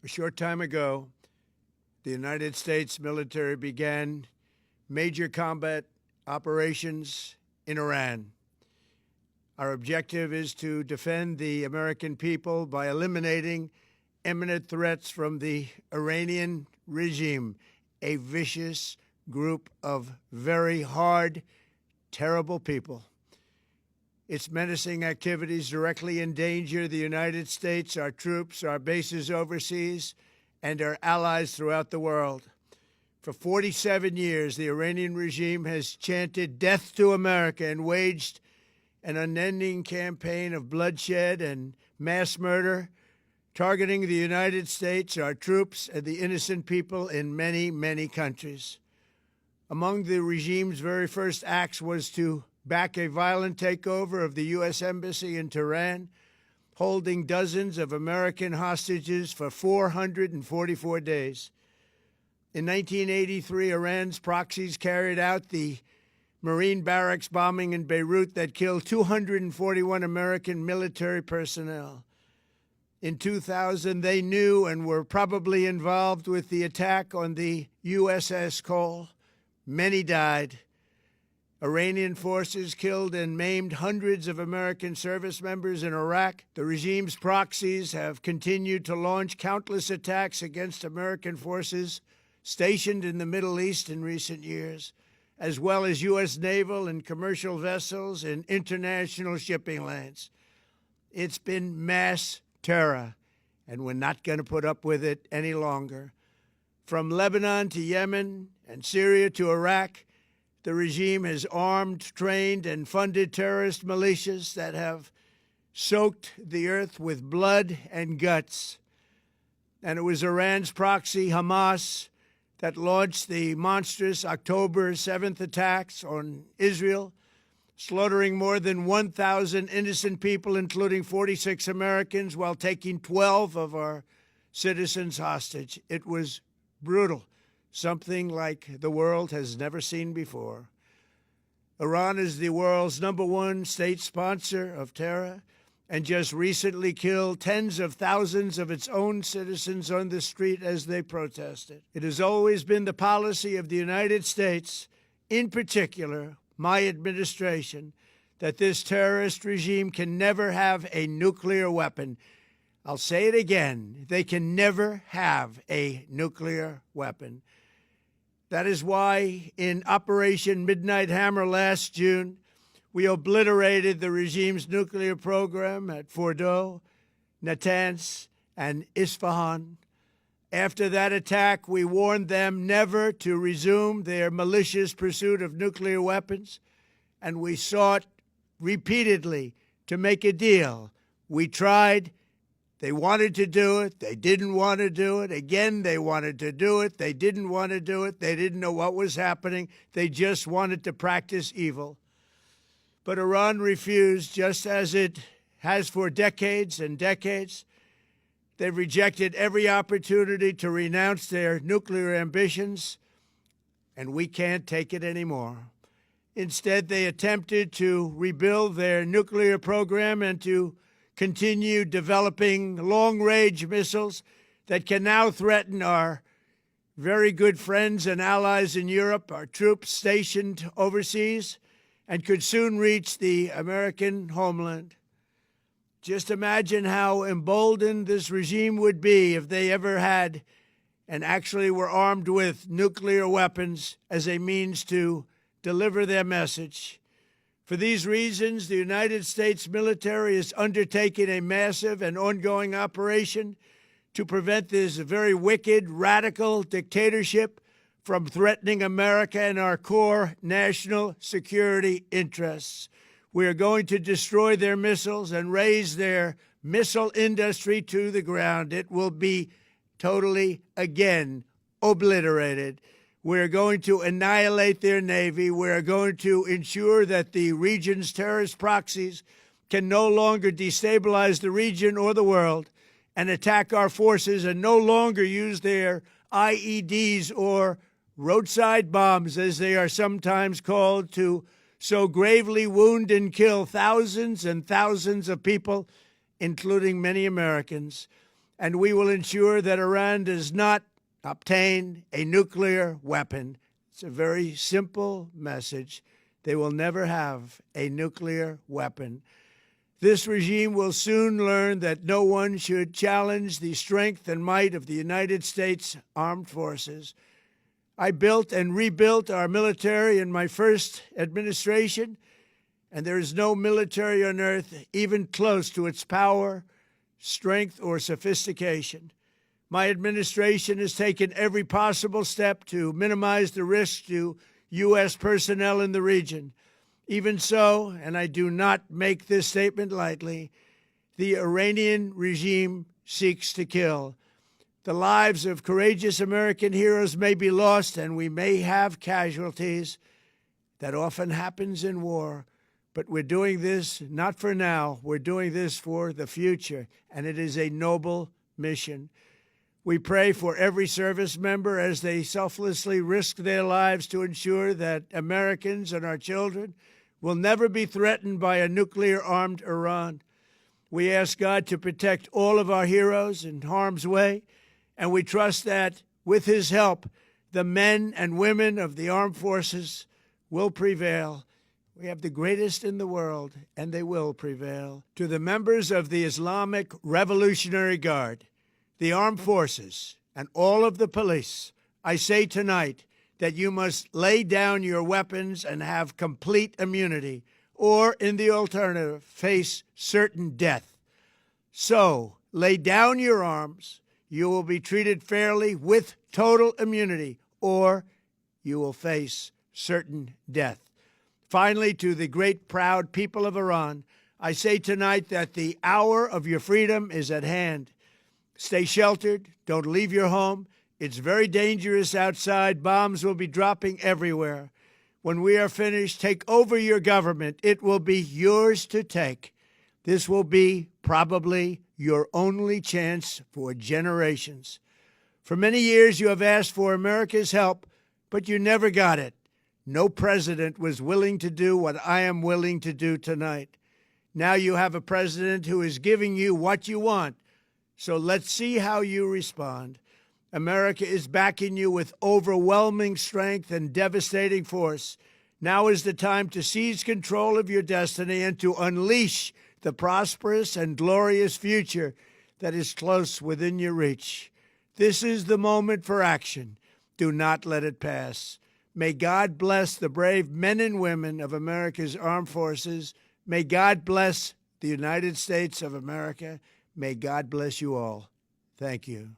A short time ago, the United States military began major combat operations in Iran. Our objective is to defend the American people by eliminating imminent threats from the Iranian regime, a vicious group of very hard, terrible people. Its menacing activities directly endanger the United States, our troops, our bases overseas, and our allies throughout the world. For 47 years, the Iranian regime has chanted death to America and waged an unending campaign of bloodshed and mass murder, targeting the United States, our troops, and the innocent people in many, many countries. Among the regime's very first acts was to back a violent takeover of the U.S. Embassy in Tehran, holding dozens of American hostages for 444 days. In 1983, Iran's proxies carried out the Marine barracks bombing in Beirut that killed 241 American military personnel. In 2000, they knew and were probably involved with the attack on the USS Cole. Many died. Iranian forces killed and maimed hundreds of American service members in Iraq. The regime's proxies have continued to launch countless attacks against American forces stationed in the Middle East in recent years, as well as U.S. naval and commercial vessels in international shipping lanes. It's been mass terror, and we're not going to put up with it any longer. From Lebanon to Yemen and Syria to Iraq, the regime has armed, trained, and funded terrorist militias that have soaked the earth with blood and guts. And it was Iran's proxy, Hamas, that launched the monstrous October 7th attacks on Israel, slaughtering more than 1,000 innocent people, including 46 Americans, while taking 12 of our citizens hostage. It was brutal, something like the world has never seen before. Iran is the world's #1 state sponsor of terror and just recently killed tens of thousands of its own citizens on the street as they protested. It has always been the policy of the United States, in particular, my administration, that this terrorist regime can never have a nuclear weapon. I'll say it again, they can never have a nuclear weapon. That is why in Operation Midnight Hammer last June, we obliterated the regime's nuclear program at Fordow, Natanz, and Isfahan. After that attack, we warned them never to resume their malicious pursuit of nuclear weapons, and we sought repeatedly to make a deal. We tried. They wanted to do it. They didn't want to do it. Again, they wanted to do it. They didn't want to do it. They didn't know what was happening. They just wanted to practice evil. But Iran refused, just as it has for decades and decades. They've rejected every opportunity to renounce their nuclear ambitions, and we can't take it anymore. Instead, they attempted to rebuild their nuclear program and to continue developing long-range missiles that can now threaten our very good friends and allies in Europe, our troops stationed overseas, and could soon reach the American homeland. Just imagine how emboldened this regime would be if they ever had and actually were armed with nuclear weapons as a means to deliver their message. For these reasons, the United States military is undertaking a massive and ongoing operation to prevent this very wicked, radical dictatorship from threatening America and our core national security interests. We are going to destroy their missiles and raise their missile industry to the ground. It will be totally, again, obliterated. We're going to annihilate their Navy. We're going to ensure that the region's terrorist proxies can no longer destabilize the region or the world and attack our forces and no longer use their IEDs or roadside bombs, as they are sometimes called, to so gravely wound and kill thousands and thousands of people, including many Americans. and we will ensure that Iran does not obtain a nuclear weapon. It's a very simple message. They will never have a nuclear weapon. This regime will soon learn that no one should challenge the strength and might of the United States Armed Forces. I built and rebuilt our military in my first administration, and there is no military on earth even close to its power, strength, or sophistication. My administration has taken every possible step to minimize the risk to U.S. personnel in the region. Even so, and I do not make this statement lightly, the Iranian regime seeks to kill. The lives of courageous American heroes may be lost, and we may have casualties. That often happens in war. But we're doing this not for now. We're doing this for the future, and it is a noble mission. We pray for every service member as they selflessly risk their lives to ensure that Americans and our children will never be threatened by a nuclear-armed Iran. We ask God to protect all of our heroes in harm's way, and we trust that, with his help, the men and women of the armed forces will prevail. We have the greatest in the world, and they will prevail. To the members of the Islamic Revolutionary Guard, the armed forces, and all of the police, I say tonight that you must lay down your weapons and have complete immunity, or, in the alternative, face certain death. So, lay down your arms. You will be treated fairly with total immunity, or you will face certain death. Finally, to the great, proud people of Iran, I say tonight that the hour of your freedom is at hand. Stay sheltered. Don't leave your home. It's very dangerous outside. Bombs will be dropping everywhere. When we are finished, take over your government. It will be yours to take. This will be probably your only chance for generations. For many years, you have asked for America's help, but you never got it. No president was willing to do what I am willing to do tonight. Now you have a president who is giving you what you want. So let's see how you respond. America is backing you with overwhelming strength and devastating force. Now is the time to seize control of your destiny and to unleash the prosperous and glorious future that is close within your reach. This is the moment for action. Do not let it pass. May God bless the brave men and women of America's armed forces. May God bless the United States of America. May God bless you all. Thank you.